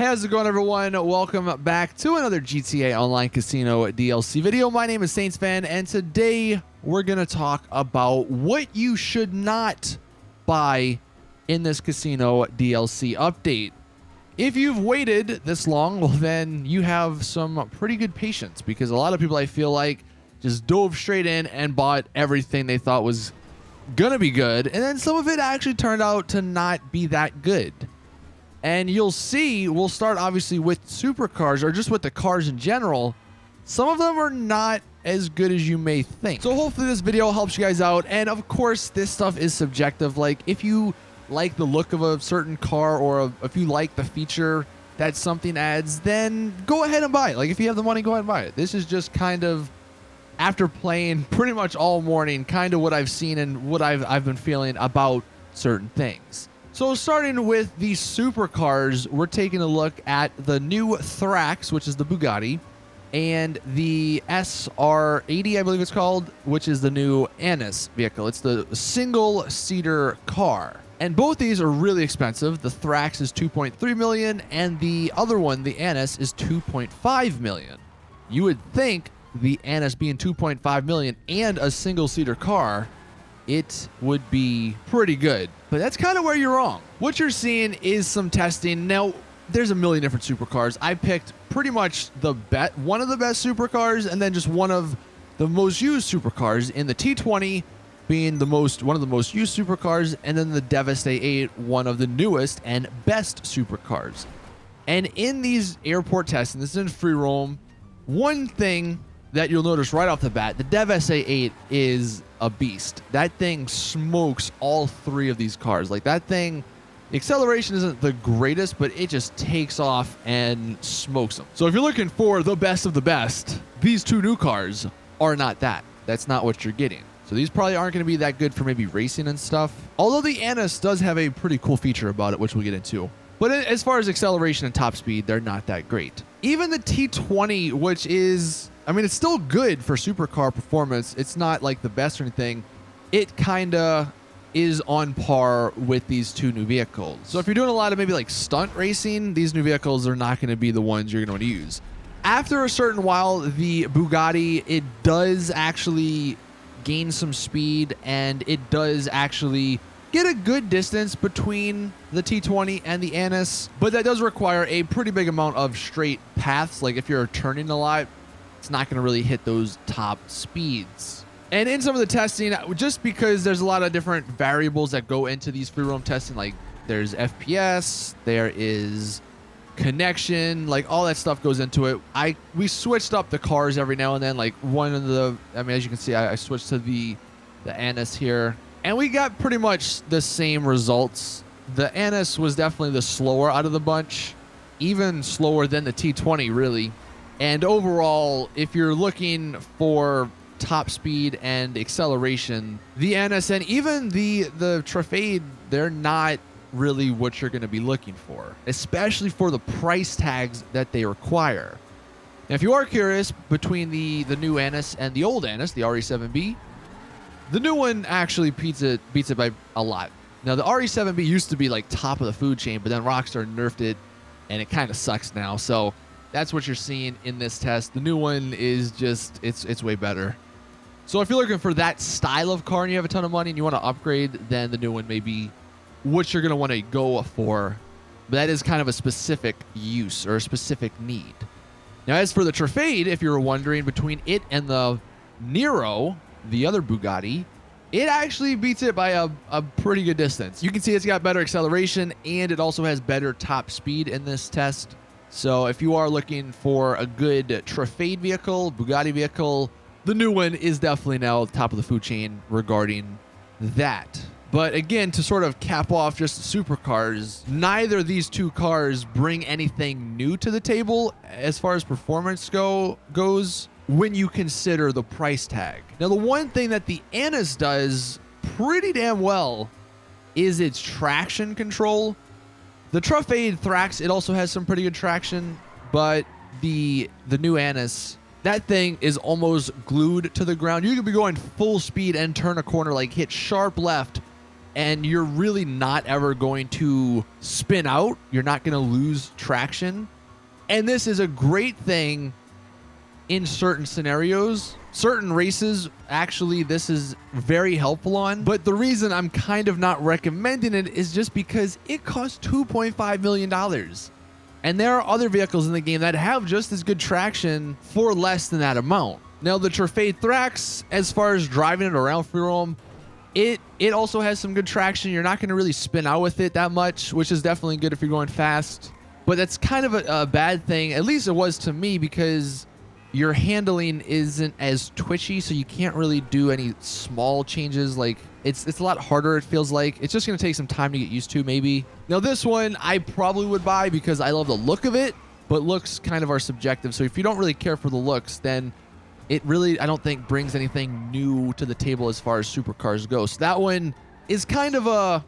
Hey, how's it going, everyone? Welcome back to another GTA Online Casino DLC video. My name is SaintsFan, and today we're going to talk about what you should not buy in this casino DLC update. If you've waited this long, well, then you have some pretty good patience, because a lot of people, I feel like, just dove straight in and bought everything they thought was going to be good, and then some of it actually turned out to not be that good. And you'll see, we'll start obviously with supercars, or just with the cars in general. Some of them are not as good as you may think. So hopefully this video helps you guys out. And of course, this stuff is subjective. Like, if you like the look of a certain car, or if you like the feature that something adds, then go ahead and buy it. Like, if you have the money, go ahead and buy it. This is just kind of, after playing pretty much all morning, kind of what I've seen and what I've been feeling about certain things. So starting with the supercars, we're taking a look at the new Thrax, which is the Bugatti, and the SR80, I believe it's called, which is the new Annis vehicle. It's the single-seater car. And both these are really expensive. The Thrax is $2.3 million, and the other one, the Annis, is $2.5 million. You would think the Annis being $2.5 million and a single-seater car, it would be pretty good. But that's kind of where you're wrong. What you're seeing is some testing. Now, there's a million different supercars. I picked pretty much one of the best supercars, and then just one of the most used supercars, in the T20 being one of the most used supercars, and then the Devastate 8, one of the newest and best supercars. And in these airport tests, and this is in free roam, one thing that you'll notice right off the bat, the Devastate 8 is a beast. That thing smokes all three of these cars. Like, that thing, acceleration isn't the greatest, but it just takes off and smokes them. So if you're looking for the best of the best, these two new cars are not that. That's not what you're getting. So these probably aren't going to be that good for maybe racing and stuff. Although the Annis does have a pretty cool feature about it, which we'll get into. But as far as acceleration and top speed, they're not that great. Even the T20, which is, I mean, it's still good for supercar performance. It's not like the best or anything. It kind of is on par with these two new vehicles. So if you're doing a lot of maybe like stunt racing, these new vehicles are not going to be the ones you're going to want to use. After a certain while, the Bugatti, it does actually gain some speed, and it does actually get a good distance between the T20 and the Annis, but that does require a pretty big amount of straight paths. Like, if you're turning a lot, it's not going to really hit those top speeds. And in some of the testing, just because there's a lot of different variables that go into these free roam testing, like there's FPS, there is connection, like all that stuff goes into it. We switched up the cars every now and then. Like, one of the, I mean, as you can see, I switched to the Annis here, and we got pretty much the same results. The Annis was definitely the slower out of the bunch, even slower than the T20, really. And overall, if you're looking for top speed and acceleration, the Annis and even the Trafade, they're not really what you're going to be looking for, especially for the price tags that they require. Now, if you are curious, between the new Annis and the old Annis, the RE7B, the new one actually beats it by a lot. Now, the RE7B used to be like top of the food chain, but then Rockstar nerfed it, and it kind of sucks now. So that's what you're seeing in this test. The new one is just, it's way better. So if you're looking for that style of car and you have a ton of money and you want to upgrade, then the new one may be what you're going to want to go for. But that is kind of a specific use or a specific need. Now, as for the Trafade, if you're wondering, between it and the Nero, the other Bugatti, it actually beats it by a pretty good distance. You can see it's got better acceleration, and it also has better top speed in this test. So if you are looking for a good Trafade vehicle, Bugatti vehicle, the new one is definitely now top of the food chain regarding that. But again, to sort of cap off just supercars, neither of these two cars bring anything new to the table as far as performance goes when you consider the price tag. Now, the one thing that the Annis does pretty damn well is its traction control. The Trafade Thrax, it also has some pretty good traction, but the new Annis, that thing is almost glued to the ground. You could be going full speed and turn a corner, like hit sharp left, and you're really not ever going to spin out. You're not going to lose traction. And this is a great thing in certain scenarios. Certain races, actually, this is very helpful on. But the reason I'm kind of not recommending it is just because it costs $2.5 million. And there are other vehicles in the game that have just as good traction for less than that amount. Now, the Trofade Thrax, as far as driving it around free roam, it also has some good traction. You're not going to really spin out with it that much, which is definitely good if you're going fast. But that's kind of a bad thing. At least it was to me, because your handling isn't as twitchy, so you can't really do any small changes. Like, it's a lot harder, it feels like. It's just going to take some time to get used to, maybe. Now, this one I probably would buy because I love the look of it, but looks kind of are subjective. So if you don't really care for the looks, then it really, I don't think, brings anything new to the table as far as supercars go. So that one is kind of a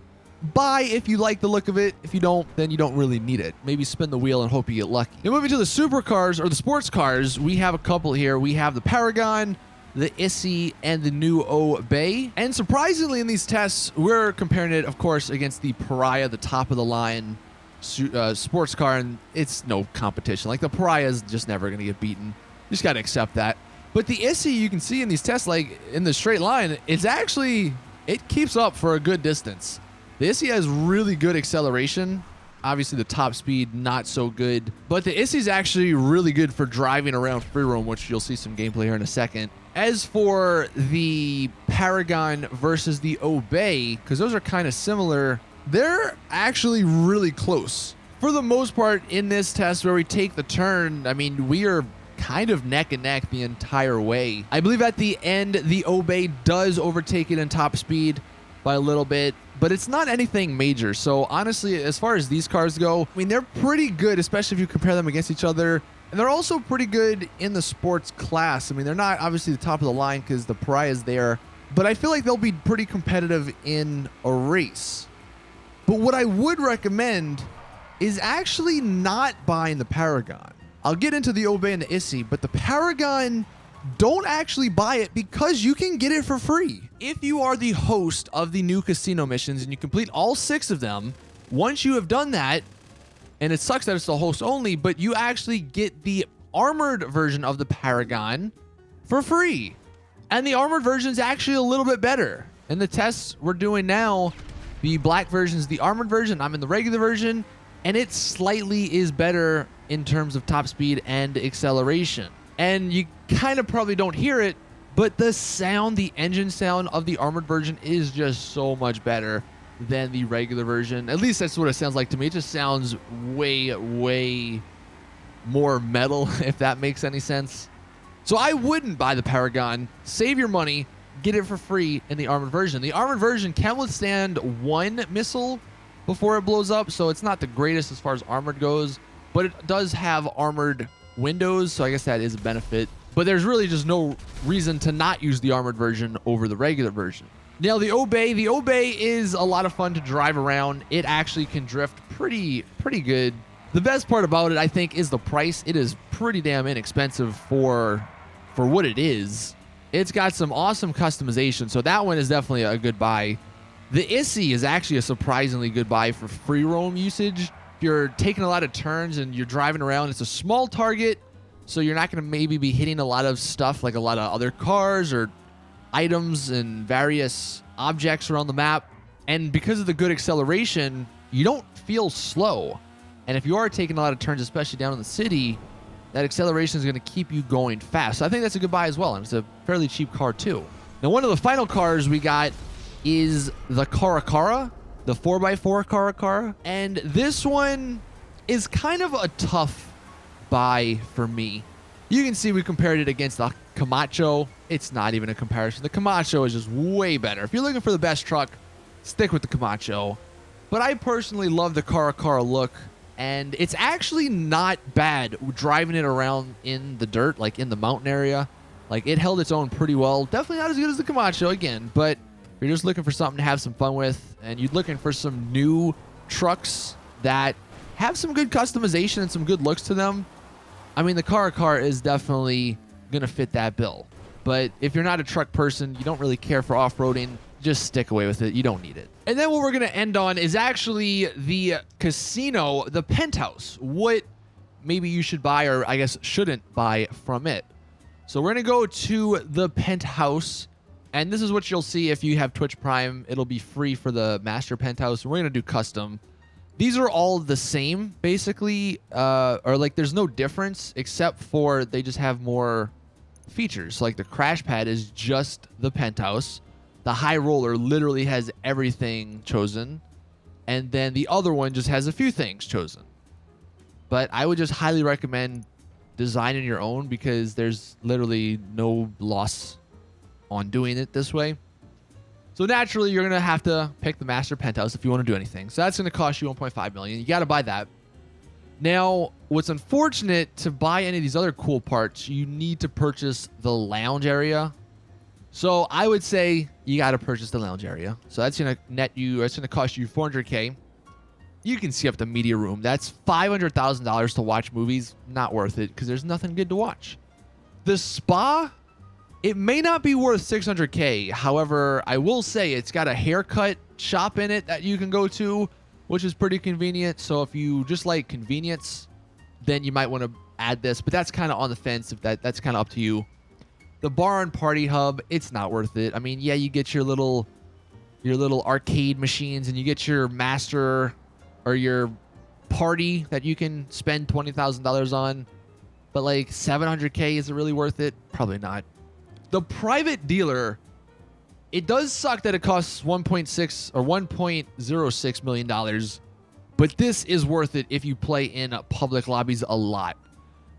buy if you like the look of it. If you don't, then you don't really need it. Maybe spin the wheel and hope you get lucky. Now, moving to the supercars, or the sports cars, we have a couple here. We have the Paragon, the Issy, and the new Obey. And surprisingly, in these tests, we're comparing it, of course, against the Pariah, the top of the line sports car, and it's no competition. Like, the Pariah is just never going to get beaten. You just got to accept that. But the Issy, you can see in these tests, like in the straight line, it's actually, it keeps up for a good distance. The Issy has really good acceleration. Obviously, the top speed, not so good. But the Issy is actually really good for driving around free roam, which you'll see some gameplay here in a second. As for the Paragon versus the Obey, because those are kind of similar, they're actually really close. For the most part, in this test where we take the turn, I mean, we are kind of neck and neck the entire way. I believe at the end, the Obey does overtake it in top speed by a little bit, but it's not anything major. So honestly, as far as these cars go, I mean, they're pretty good, especially if you compare them against each other. And they're also pretty good in the sports class. I mean, they're not obviously the top of the line because the Pariah is there, but I feel like they'll be pretty competitive in a race. But what I would recommend is actually not buying the Paragon. I'll get into the Obey and the Issy, but the Paragon, don't actually buy it because you can get it for free. If you are the host of the new casino missions and you complete all 6 of them, once you have done that, and it sucks that it's the host only, but you actually get the armored version of the Paragon for free. And the armored version is actually a little bit better. In the tests we're doing now, the black version is the armored version. I'm in the regular version, and it slightly is better in terms of top speed and acceleration. And you kind of probably don't hear it, but the sound, the engine sound of the armored version is just so much better than the regular version. At least that's what it sounds like to me. It just sounds way, way more metal, if that makes any sense. So I wouldn't buy the Paragon. Save your money. Get it for free in the armored version. The armored version can withstand 1 missile before it blows up, so it's not the greatest as far as armored goes, but it does have armored windows, so I guess that is a benefit. But there's really just no reason to not use the armored version over the regular version. Now, the Obey is a lot of fun to drive around. It actually can drift pretty good. The best part about it, I think, is the price. It is pretty damn inexpensive for what it is. It's got some awesome customization, so that one is definitely a good buy. The Issy is actually a surprisingly good buy for free roam usage. If you're taking a lot of turns and you're driving around, it's a small target, so you're not going to maybe be hitting a lot of stuff like a lot of other cars or items and various objects around the map. And because of the good acceleration, you don't feel slow. And if you are taking a lot of turns, especially down in the city, that acceleration is going to keep you going fast. So I think that's a good buy as well, and it's a fairly cheap car too. Now, one of the final cars we got is the Caracara, the 4x4 Caracara. And this one is kind of a tough buy for me. You can see we compared it against the Camacho. It's not even a comparison. The Camacho is just way better. If you're looking for the best truck, stick with the Camacho. But I personally love the Caracara look, and it's actually not bad driving it around in the dirt, like in the mountain area. Like, it held its own pretty well. Definitely not as good as the Camacho again, but if you're just looking for something to have some fun with, and you're looking for some new trucks that have some good customization and some good looks to them, I mean, the Caracara is definitely going to fit that bill. But if you're not a truck person, you don't really care for off-roading, just stick away with it. You don't need it. And then what we're going to end on is actually the casino, the Penthouse. What maybe you should buy, or I guess shouldn't buy from it. So we're going to go to the Penthouse, and this is what you'll see if you have Twitch Prime. It'll be free for the Master Penthouse. We're going to do custom. These are all the same, basically, or like there's no difference except for they just have more features. So like the crash pad is just the Penthouse. The high roller literally has everything chosen. And then the other one just has a few things chosen. But I would just highly recommend designing your own because there's literally no loss on doing it this way. So naturally, you're going to have to pick the Master Penthouse if you want to do anything. So that's going to cost you $1.5 million. You got to buy that. Now, what's unfortunate, to buy any of these other cool parts, you need to purchase the lounge area. So I would say you got to purchase the lounge area. So that's going to net you, it's going to cost you $400K. You can see up the media room. That's $500,000 to watch movies. Not worth it because there's nothing good to watch. The spa, it may not be worth $600K. However, I will say it's got a haircut shop in it that you can go to, which is pretty convenient. So if you just like convenience, then you might want to add this. But that's kind of on the fence. If that's kind of up to you. The bar and party hub, it's not worth it. I mean, yeah, you get your little arcade machines, and you get your master or your party that you can spend $20,000 on. But like $700K, is it really worth it? Probably not. The private dealer, it does suck that it costs $1.6 or $1.06 million, but this is worth it if you play in public lobbies a lot,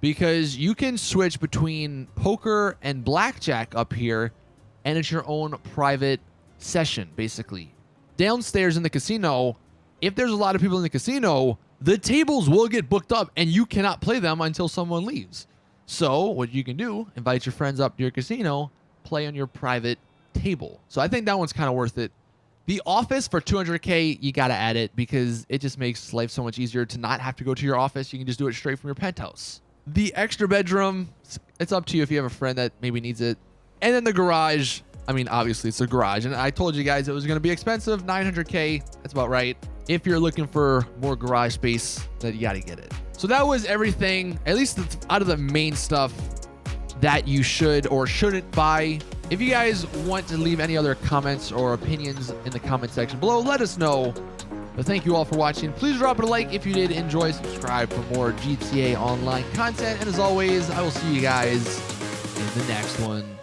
because you can switch between poker and blackjack up here, and it's your own private session, basically. Downstairs in the casino, if there's a lot of people in the casino, the tables will get booked up, and you cannot play them until someone leaves. So what you can do, invite your friends up to your casino, play on your private table. So I think that one's kind of worth it. The office for $200K, you got to add it because it just makes life so much easier to not have to go to your office. You can just do it straight from your penthouse. The extra bedroom, it's up to you if you have a friend that maybe needs it. And then the garage, I mean, obviously it's a garage. And I told you guys it was going to be expensive, $900K. That's about right. If you're looking for more garage space, then you got to get it. So that was everything, at least out of the main stuff that you should or shouldn't buy. If you guys want to leave any other comments or opinions in the comment section below, let us know. But thank you all for watching. Please drop it a like if you did enjoy. Subscribe for more GTA Online content. And as always, I will see you guys in the next one.